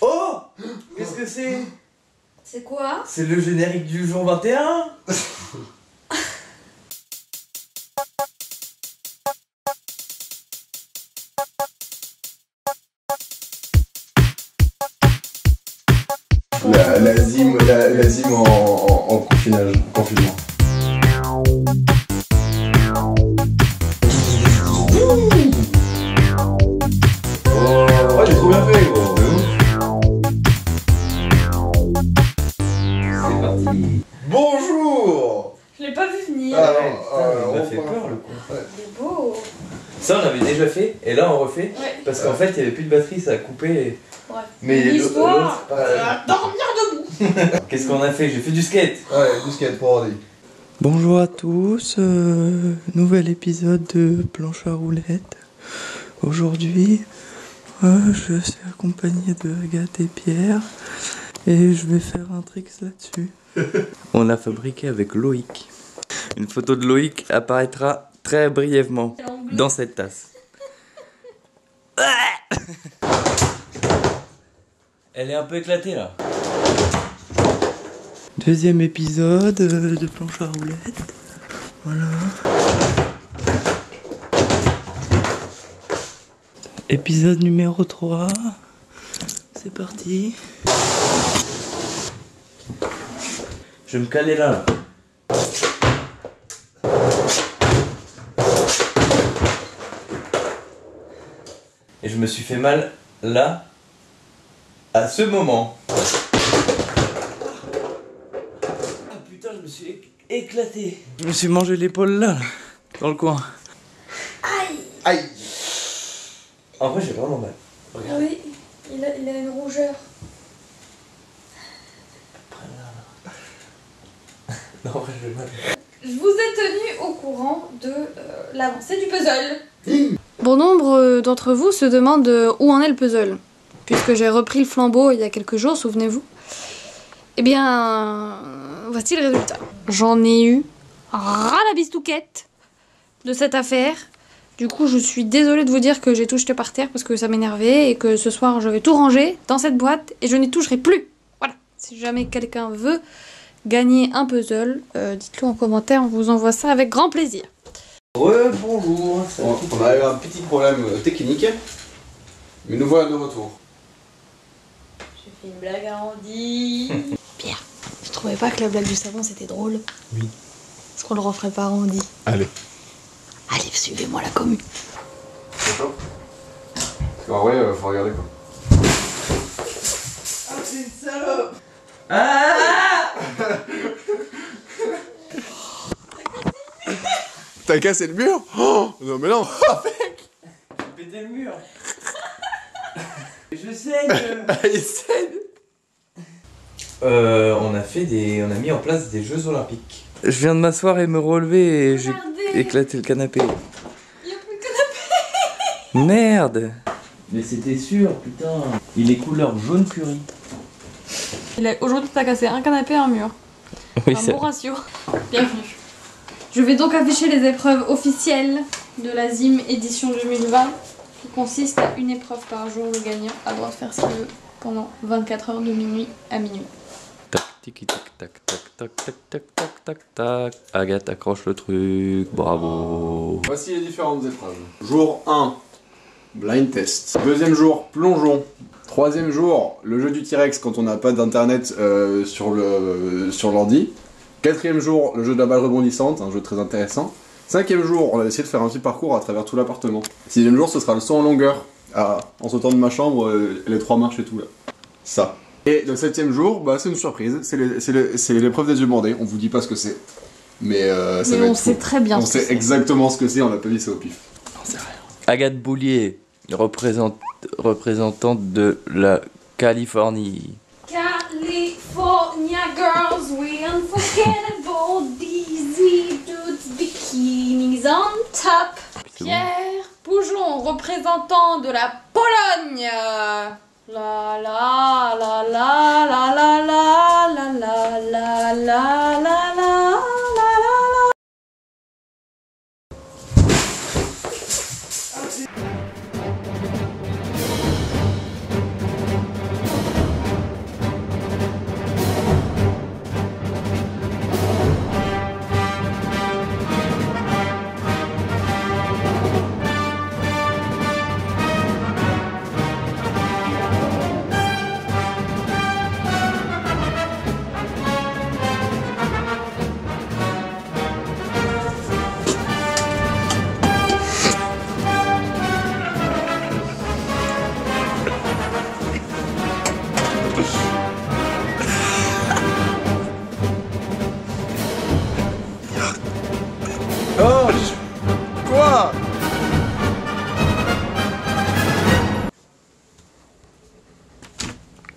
Oh! Qu'est-ce que c'est? C'est quoi? C'est le générique du jour 21. La zim en confinement. Oh, j'ai trop bien fait, gros. C'est parti. Bonjour. Je l'ai pas vu venir. Ah, Il m'a fait peur le con. Il est beau. Ça on avait déjà fait et là on refait Ouais. parce qu'en fait il y avait plus de batterie, ça a coupé. Et... Ouais. Mais l'histoire, l'autre, dormir debout. qu'est-ce qu'on a fait? J'ai fait du skate. Ouais, du skate pour ordi. Bonjour à tous, nouvel épisode de Planche à roulettes. Aujourd'hui, je suis accompagné de Agathe et Pierre et je vais faire un trick là-dessus. On l'a fabriqué avec Loïc. Une photo de Loïc apparaîtra très brièvement dans cette tasse. Elle est un peu éclatée là. Deuxième épisode de Planche à roulettes. Voilà. Épisode numéro 3. C'est parti. Je vais me caler là. Et je me suis fait mal là, à ce moment. Ah putain, je me suis éclaté. Je me suis mangé l'épaule là, dans le coin. Aïe. En vrai, j'ai vraiment mal. Regarde. Oui, il a une rougeur. Non, en vrai, j'ai mal. Je vous ai tenu au courant de l'avancée du puzzle. Bon nombre d'entre vous se demandent où en est le puzzle. Puisque j'ai repris le flambeau il y a quelques jours, souvenez-vous. Eh bien, voici le résultat. J'en ai eu ras la bistouquette de cette affaire. Du coup, je suis désolée de vous dire que j'ai tout jeté par terre parce que ça m'énervait et que ce soir, je vais tout ranger dans cette boîte et je n'y toucherai plus. Voilà. Si jamais quelqu'un veut gagner un puzzle, dites-le en commentaire, on vous envoie ça avec grand plaisir. Bonjour. On a eu un petit problème technique, mais nous voilà de retour. J'ai fait une blague arrondie. Pierre, tu trouvais pas que la blague du savon c'était drôle? Oui. Est-ce qu'on le referait pas arrondi? Allez. Allez, suivez-moi la commune. C'est chaud. Parce qu'en vrai, faut regarder quoi. Ah, c'est une salope. Ah! T'as cassé le mur? Oh non mais non. J'ai pété le mur. Je saigne. Il saigne. On a mis en place des Jeux Olympiques. Je viens de m'asseoir et me relever et j'ai Regardez. éclaté le canapé. Il y a plus de canapé. Merde. Mais c'était sûr, putain. Il est couleur jaune curry. Aujourd'hui, t'as cassé un canapé et un mur. Oui, Un c'est bon ratio. Bienvenue. Je vais donc afficher les épreuves officielles de la ZIM édition 2020 qui consiste à une épreuve par jour. Le gagnant a le droit de faire ce qu'il veut pendant 24 heures de minuit à minuit. tac, tiki, tac, tac, tac, tac, tac, tac, tac, tac, tac. Agathe accroche le truc, bravo. Voici les différentes épreuves. Jour 1, blind test. Deuxième jour, plongeon. Troisième jour, le jeu du T-Rex quand on n'a pas d'internet sur l'ordi. Quatrième jour, le jeu de la balle rebondissante, un jeu très intéressant. Cinquième jour, on a essayé de faire un petit parcours à travers tout l'appartement. Sixième jour, ce sera le saut en longueur, en sautant de ma chambre, les 3 marches et tout là. Ça. Et le septième jour, bah, c'est une surprise, c'est l'épreuve des yeux bandés, on vous dit pas ce que c'est. Mais ça Mais va on être sait fou. très bien On ce que sait c'est. exactement ce que c'est, on n'a pas dit ça au pif. Agathe Boulier, représentante de la Californie. California girls, we unforgettable, dizzy dudes, bikinis on top. C'est bon. Pierre Poujon, représentant de la Pologne. La la la la la la la la la la la la la.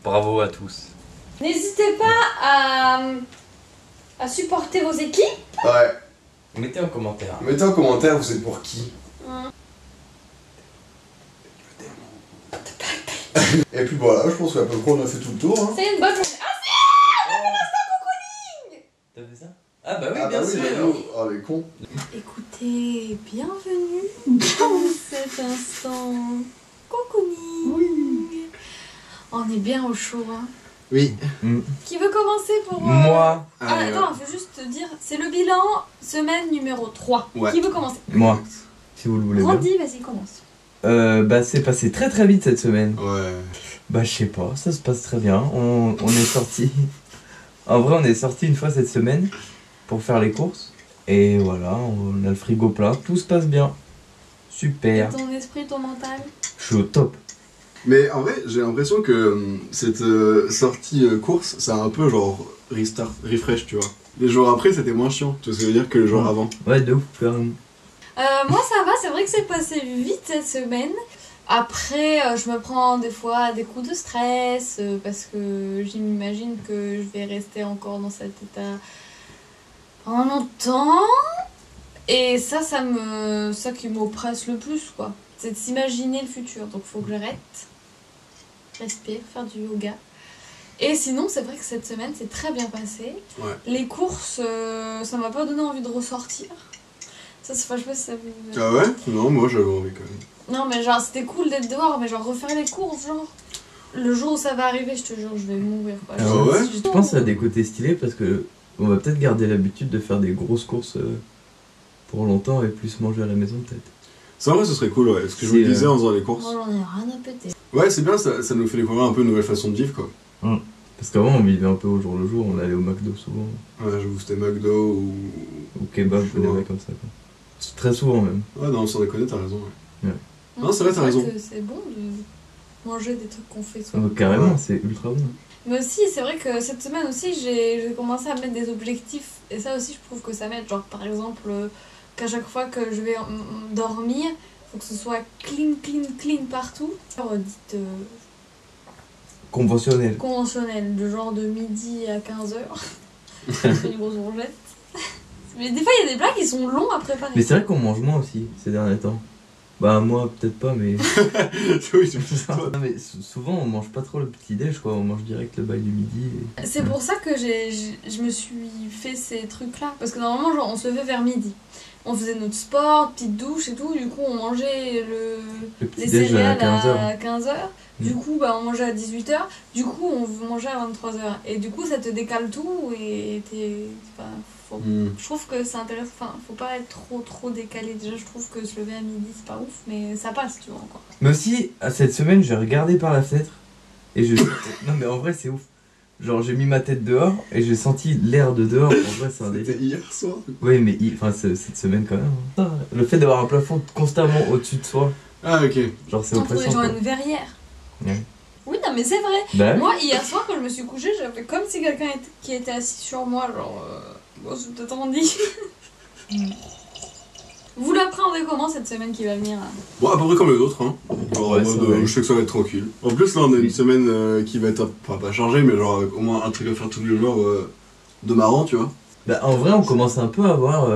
Bravo à tous. N'hésitez pas à supporter vos équipes. Ouais. Mettez en commentaire. Mettez en commentaire, vous êtes pour qui. Et puis voilà, je pense qu'à peu près on a fait tout le tour. Hein. C'est une bonne journée. T'as fait ça? Ah bah oui, Ah bien bah oui, sûr. j'avoue. Oh les cons. Écoutez, bienvenue dans cet instant cocooning. Oui. On est bien au chaud, hein. Oui. Qui veut commencer pour... Moi. Ah, attends, faut juste te dire, c'est le bilan semaine numéro 3. Ouais. Qui veut commencer? Moi. Si vous le voulez bien. Randy, vas-y, commence. Bah c'est passé très très vite cette semaine. Ouais. Bah je sais pas, ça se passe très bien. On est sorti. En vrai on est sorti une fois cette semaine pour faire les courses. Et voilà, on a le frigo plein, tout se passe bien. Super. Ton esprit, ton mental? Je suis au top. Mais en vrai, j'ai l'impression que cette sortie course, ça a un peu genre restart, refresh, tu vois. Les jours après, c'était moins chiant, tu vois ce que je veux dire, que les jours avant. Ouais, de ouf, carrément. Moi ça va, c'est vrai que c'est passé vite cette semaine. Après, je me prends des fois des coups de stress parce que j'imagine que je vais rester encore dans cet état pendant longtemps. Et ça qui m'oppresse le plus, quoi. C'est de s'imaginer le futur. Donc faut que j'arrête, respire, faire du yoga. Et sinon, c'est vrai que cette semaine, c'est très bien passé. Ouais. Les courses, ça m'a pas donné envie de ressortir. Ça, c'est franchement, ça me... Ah ouais? Non, moi j'avais envie quand même. Non, mais genre, c'était cool d'être dehors, mais genre, refaire les courses, genre... Le jour où ça va arriver, je te jure, je vais mourir, quoi. Ah ouais? Je pense que ça a des côtés stylés parce que on va peut-être garder l'habitude de faire des grosses courses pour longtemps et plus manger à la maison peut-être. Ça en vrai, ce serait cool, ouais. Ce que je me disais en faisant les courses. Moi, j'en ai rien à péter. Ouais, c'est bien, ça nous fait découvrir un peu une nouvelle façon de vivre, quoi. Parce qu'avant on vivait un peu au jour le jour, on allait au McDo souvent. Ouais, j'avoue, c'était McDo ou kebab ou des mecs comme ça, quoi. C'est très souvent même. Ouais, non, sans déconner, t'as raison, ouais. Non, c'est vrai, t'as C'est raison. vrai que c'est bon de manger des trucs qu'on fait souvent. Carrément, Ouais. c'est ultra bon. Mais aussi, c'est vrai que cette semaine aussi, j'ai commencé à mettre des objectifs. Et ça aussi, je trouve que ça m'aide. Genre, par exemple, qu'à chaque fois que je vais dormir, faut que ce soit clean partout. Genre, dites Conventionnel. conventionnel, de genre de midi à 15h. C'est une grosse bourgette. Mais des fois, il y a des plats qui sont longs à préparer. Mais c'est vrai qu'on mange moins aussi ces derniers temps. Bah moi peut-être pas mais... Oui, c'est plus toi. Non, mais souvent on mange pas trop le petit déj quoi, on mange direct le bail du midi. Et... C'est pour ça que je me suis fait ces trucs là. Parce que normalement, genre, on se levait vers midi. On faisait notre sport, petite douche et tout. Du coup, on mangeait Le petit les déj à céréales 15h. à 15h. Du coup, bah, on mangeait à 18h. Du coup, on mangeait à 23h. Et du coup, ça te décale tout. Et je trouve que c'est intéressant. Enfin, faut pas être trop décalé. Déjà, je trouve que se lever à midi, c'est pas ouf. Mais ça passe, tu vois, encore. Mais aussi, cette semaine j'ai regardé par la fenêtre et je... Non mais en vrai c'est ouf. Genre j'ai mis ma tête dehors et j'ai senti l'air de dehors. En vrai c'est un délire. C'était hier soir. Oui mais enfin cette semaine quand même. Hein. Le fait d'avoir un plafond constamment au-dessus de soi, Ah, ok. genre c'est On pourrait oppressant. genre Quoi. une verrière. Ouais. Oui, non, mais c'est vrai. Bah oui. Moi, hier soir, quand je me suis couchée, j'avais comme si quelqu'un qui était assis sur moi, genre... Bon, c'est peut-être Randy. Vous l'appréhendez comment cette semaine qui va venir là? Bon, à peu près comme les autres, hein. Genre, Ouais, en c'est mode, vrai. je sais que ça va être tranquille. En plus, là, on a une semaine qui va être, enfin, pas chargée, mais genre, avec au moins un truc à faire tous les jours de marrant, tu vois. Bah en vrai on commence un peu à avoir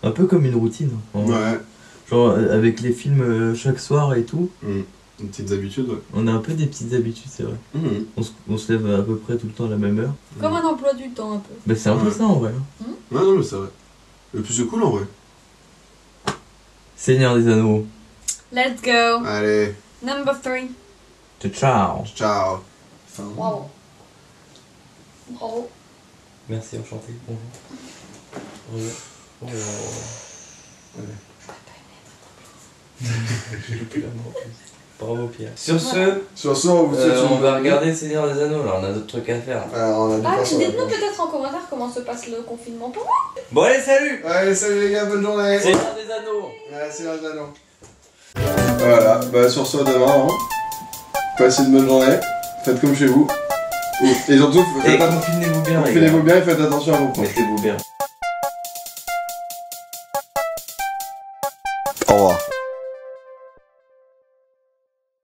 un peu comme une routine. En vrai. Ouais. Genre avec les films chaque soir et tout, Une petite habitude, ouais. on a un peu des petites habitudes c'est vrai. On se lève à peu près tout le temps à la même heure. Comme un emploi du temps, un peu. Bah c'est un peu Ouais. ça en vrai. Ouais, non, mais c'est vrai. Et puis c'est cool en vrai. Seigneur des Anneaux. Let's go. Allez, Number 3. Ciao. ciao. Enfin, Bravo. Bravo. Merci, enchanté. Bonjour. Bonjour. J'ai loupé la mort en plus. Bravo Pierre. Sur ce, Sur ce, on vous souhaite on une va bonne regarder le Seigneur des Anneaux, là on a d'autres trucs à faire. Alors, on a Ah, pas puis sur la dites-nous planche. peut-être en commentaire comment se passe le confinement pour moi. Bon allez, salut. Allez, salut les gars, bonne journée. Seigneur des Anneaux. Ouais, c'est un anneau. Voilà, bah sur ce, à demain. Hein. Passez une bonne journée. Faites comme chez vous. Et surtout, Et confinez-vous bien les gars. confinez-vous bien et faites attention à vos proches. Mettez-vous bien.